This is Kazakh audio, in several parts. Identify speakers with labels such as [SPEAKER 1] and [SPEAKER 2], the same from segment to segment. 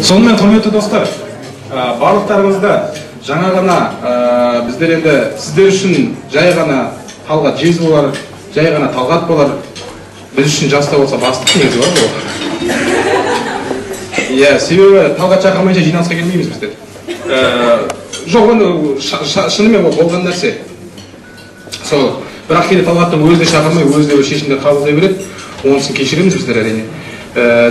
[SPEAKER 1] Сонымен құрметті достар, барлықтарыңызда жаңа ғана біздер енді сіздер үшін жай ғана Талғат жез болар, жай ғана Талғат болар, біз үшін жаста болса бастық негізі бар ғой. Иә, себебі Талғат шақырмайынша жиналысқа келмейміз біздер. Жоқ, оны шынымен болған нәрсе. Сол, бірақ кейде Талғаттың өзі де шақырмай, өзі де шешімдер қабылдай береді, онысын кешіреміз біздер әрине.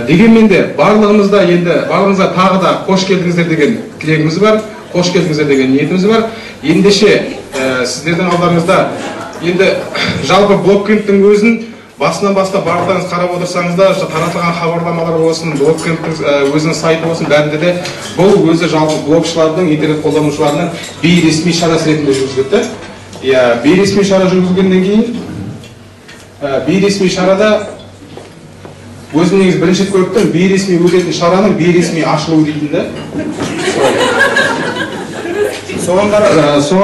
[SPEAKER 1] Дегенмен де барлығымызда енді барлығыңызға тағы да қош келдіңіздер деген тілегіміз бар, қош келдіңіздер деген ниетіміз бар. Ендеше сіздердің алдарыңызда енді жалпы блоккемптің өзін басынан бастап барлықтарыңыз қарап отырсаңыздар, таратылған хабарламалар болсын, блоккемптің өзінің сайты болсын, бәрінде де бұл өзі жалпы блогшылардың, интернет қолданушыларының бейресми шарасы ретінде жүргізілді. Иә, бейресми шара жүргізілгеннен кейін бейресми шарада өзім негіз бірінші көріптім, бейресми өтетін шараның бейресми ашылуы дейтін да. Соған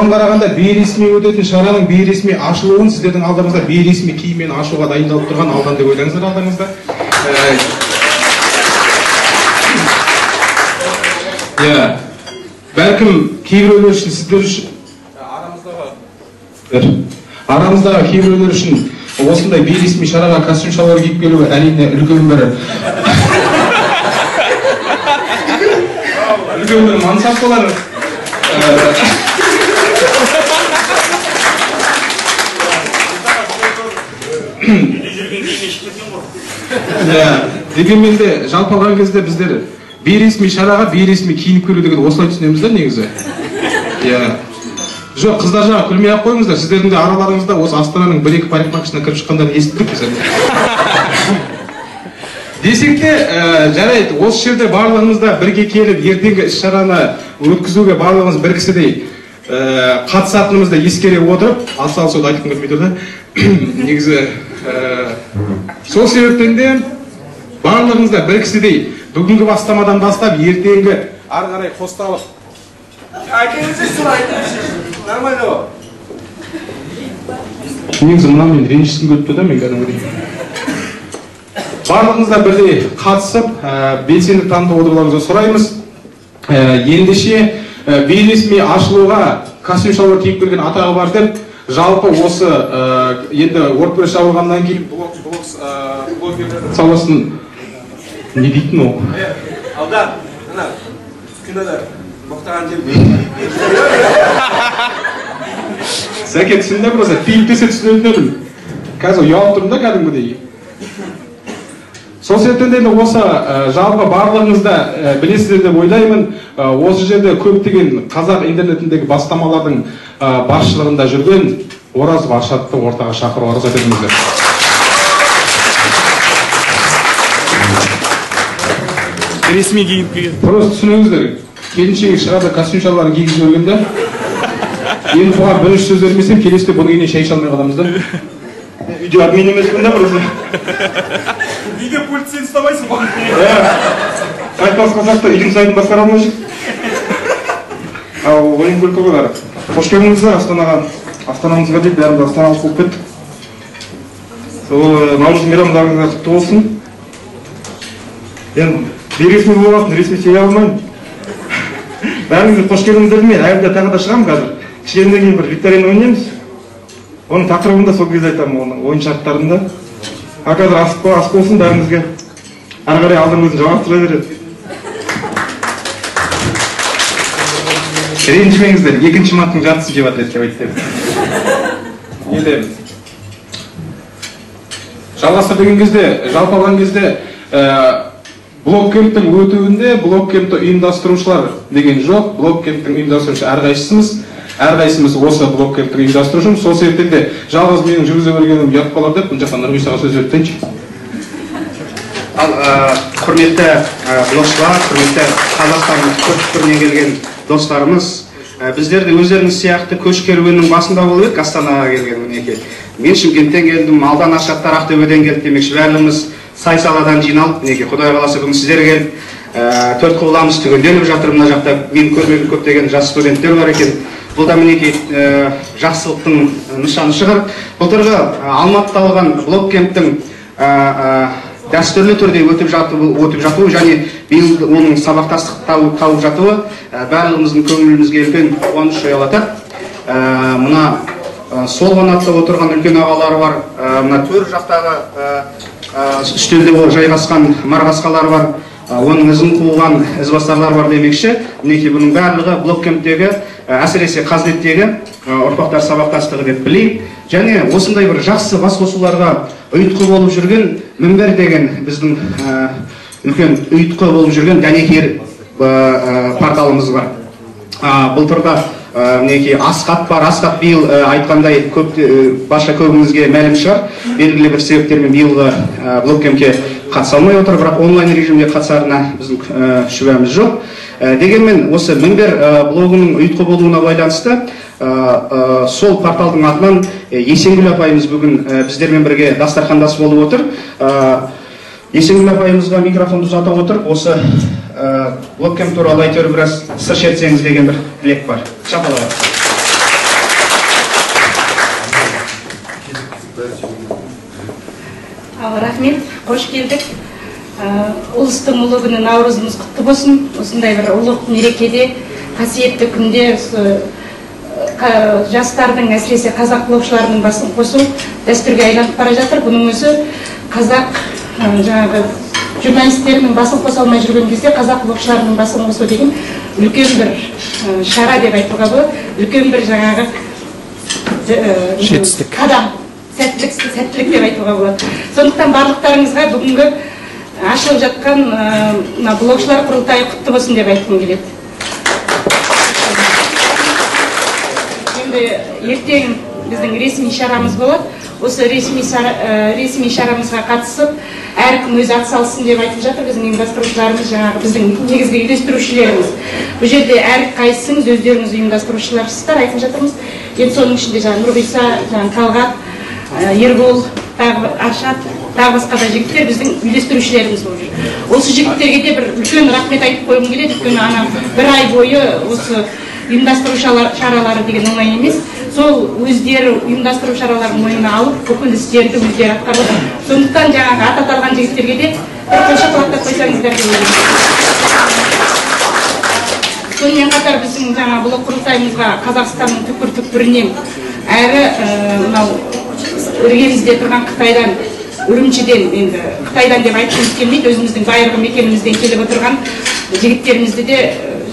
[SPEAKER 1] қарағанда бейресми өтетін шараның бейресми ашылуын сіздердің алдарыңызда бейресми киіммен ашуға дайындалып тұрған алдан деп ойлаңыздар алдарыңызда. Бәлкім кейбіреулер үшін сіздер үшін арамыздағы кейбіреулер үшін осындай бейресми шараға костюм шалбар киіп келуі әрине үлкен бір мансап болар. Дегенмен де жалпы алған кезде біздер бейресми шараға бейресми киініп келу деген осылай түсінеміздер негізі. Жоқ, қыздар жаңа күлмей ақ қойыңыздар, сіздердің де араларыңызда осы Астананың бір-екі парикмахершасына кіріп шыққандарын естіп тұрмыз. Десек те, жарайды, осы жерде барлығымызда бірге келіп, ертеңгі іс-шараны өткізуге барлығымыз бір кісідей қатысатынымызды ескере отырып, асал-сол айтқым келмей тұрды. Негізі, сол себептен де барлығымызда бір кісідей бүгінгі бастамадан бастап, ертеңгі ары қарай қосталып.
[SPEAKER 2] Әкеңізде сұр айтыңызшы, нормально ба?
[SPEAKER 1] Негізі мұнан мен ренжісім көріп тұрды, мен кәдімгідей. Барлығыңызда бірдей қатысып, белсенділік танытып отыруларыңызды сұраймыз. Ендеше бейресми ашылуға костюм шалбар киіп келген атағы бар деп, жалпы осы енді WordPress жабылғаннан кейін блогерлер саласын не дейтін ол?
[SPEAKER 2] Алдан, ана, күнәлі мұқтаған жел.
[SPEAKER 1] Сәке түсінде просто фильмдесе түсінетін қазір ұялып тұрмын да кәдімгідей. Сол себептен де осы жалпы барлығыңызда білесіздер деп ойлаймын, осы жерде көптеген қазақ интернетіндегі бастамалардың басшылығында жүрген Ораз Аршатты ортаға шақыруға рұқсат етіңіздер.
[SPEAKER 3] Ресми киініп келген.
[SPEAKER 1] Просто түсініңіздер, келіншегі шығарда костюм шалбарын кигізіп жүргенде, енді бұған бірінші сөз бермесем, келесіде бұны кейінен шай шалмай қаламыз да.
[SPEAKER 2] Видео админ емеспін да просто. Видео пульт сен ұстамайсың ба?
[SPEAKER 1] Сайт басқасақ та үйдің сайтын басқара алмайсың. Ал ойын күлкі болар. Қош келдіңіздер Астанаға. Астанамызға деп бәріміз астаналық болып кеттік. Сол Наурыз мейрамдарыңызға құтты болсын. Енді бейресми болғасын, ресми сея алмайын. Бәріңізге қош келдіңіздер мен әлі де тағы да шығамын қазір. Кішкенеден кейін бір викторина ойнаймыз. Оның тақырыбында сол кезде айтамын, оның ойын шарттарында. Қазір ас болсын бәріңізге. Ары қарай алдың өзін жалғастыра береді. Ренжімеңіздер, екінші манттың жартысын жеп жатыр деп айтып. Енді жалғастыр деген кезде, жалпы алған кезде блоккемптің өтуінде блоккемпті ұйымдастырушылар деген жоқ. Блоккемптің ұйымдастырушы әрқайсымыз осы блоккемптің ұйымдастырушымыз. Сол себептен де жалғыз менің жүргізе бергенім ұят қалар деп, бұл жақтан Нұрғисаға сөз өттінші.
[SPEAKER 4] Ал құрметті блогшылар, құрметті Қазақстанның түкпір-түкпірінен келген достарымыз, біздер де өздеріңіз сияқты көш керуенінің басында болып едік Астанаға келген мінекей. Мен Шымкенттен келдім, Алдан Аршаттар Ақтөбеден келді демекші, бәріміз сай-саладан жиналып, мінекей Құдай қаласа бүгін сіздер келіп, төрт қоламыз түгенделіп жатыр. Мына жақта мен көрмеген көптеген жас студенттер бар екен. Бұл да мінекей жақсылықтың нышаны шығар. Былтырғы Алматыда алған блоккемптің дәстүрлі түрде өтіп жатуы және биыл оның сабақтастық тауып жатуы барлығымыздың көңілімізге үлкен қуаныш ұялатады. Мына сол қанатта отырған үлкен ағалар бар, мына төр жақтағы үстелде жайғасқан марғасқалар бар, оның ізін қуған ізбасарлар бар демекші. Мінекей бұның барлығы блоккемптегі, әсіресе Қазнеттегі ұрпақтар сабақтастығы деп білейін. Және осындай бір жақсы басқосуларға ұйытқы болып жүрген Мінбер деген біздің үлкен ұйытқы болып жүрген дәнекер порталымыз бар. Былтырда мінекей Асқат бар. Асқат биыл айтқандай барша көбіңізге мәлім шығар. Белгілі бір себептермен биылғы блоккемпке қатыса алмай отыр, бірақ онлайн режимде қатысарына біздің шүбәміз жоқ. Дегенмен осы Мінбер блогының ұйытқы болуына байланысты сол порталдың атынан Есенгүл апайымыз бүгін біздермен бірге дастархандас болып отыр. Есенгүл апайымызға микрофонды ұзата отырып, осы блоккемп туралы әйтеуір біраз сыр шертсеңіз деген бір тілек бар. Шапалайық.
[SPEAKER 5] Рахмет, қош келдік. Ұлыстың ұлы күні Наурызымыз құтты болсын. Осындай бір ұлық мерекеде, қасиетті күнде жастардың, әсіресе қазақ блогшыларының басын қосу дәстүрге айланып бара жатыр. Бұның өзі қазақ жаңағы журналистерінің басын қоса алмай жүрген кезде қазақ блогшыларының басын қосу деген үлкен бір шара деп айтуға болады. Үлкен бір жаңағы қадам, сәттілік деп айтуға болады. Сондықтан барлықтарыңызға бүгінгі ашылып жатқан блогшылар құрылтайы құтты болсын деп айтқым келеді. Енді ертең біздің ресми шарамыз болады. Осы ресми шарамызға қатысып, әркім өзі атсалсын деп айтып жатыр. Біздің ұйымдастырушыларымыз, жаңағы біздің негізгі үйлестірушілеріміз. Бұл жерде әрқайсыңыз өздеріңіз ұйымдастырушыларсыздар, айтып жатырмыз. Енді соның ішінде Нұрғиса, Талғат, Ербол, Аршат, тағы басқа да жігіттер біздің үйлестірушілеріміз болып жүр. Осы жігіттерге де бір үлкен рахмет айтып қойғым келеді. Өйткені бір ай бойы осы ұйымдастыру шаралары деген оңай емес. Сол өздері ұйымдастыру шараларын мойнына алып, бүкіл істерді өздері атқарып. Сондықтан жаңағы ат аталған жігіттерге де бір қол шапалақтап қойсаңыздар деп ойлаймын. Сонымен қатар біздің жаңа блог құрылтайымызға Қазақстанның түкпір-түкпірінен әрі мынау іргемізде тұрған Қытайдан, Үрімшіден, енді Қытайдан деп айтқымыз келмейді, өзіміздің байырғы мекенімізден келіп отырған жігіттерімізді де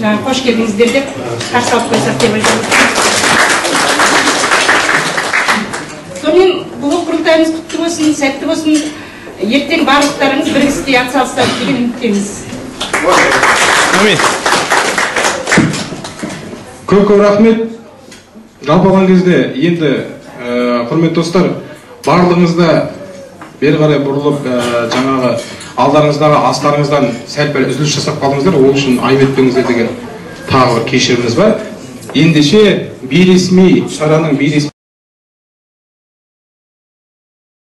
[SPEAKER 5] жаңа қош келдіңіздер деп қарсы алып қойсақ деп ойлаймын. Сонымен блог құрылтайымыз құтты болсын, сәтті болсын. Ертең барлықтарыңыз бір істе атсалысады деген үміттеміз.
[SPEAKER 1] Көп рахмет. Жалпы алған кезде енді құрметті достар, барлығыңызда бері қарай бұрылып жаңағы алдарыңыздағы астарыңыздан сәл-пәл үзіліс жасап қалдыңыздар. Ол үшін айып етпеңіздер деген тағы бір кешіріміміз бар. Ендеше бейресми шараның бейресми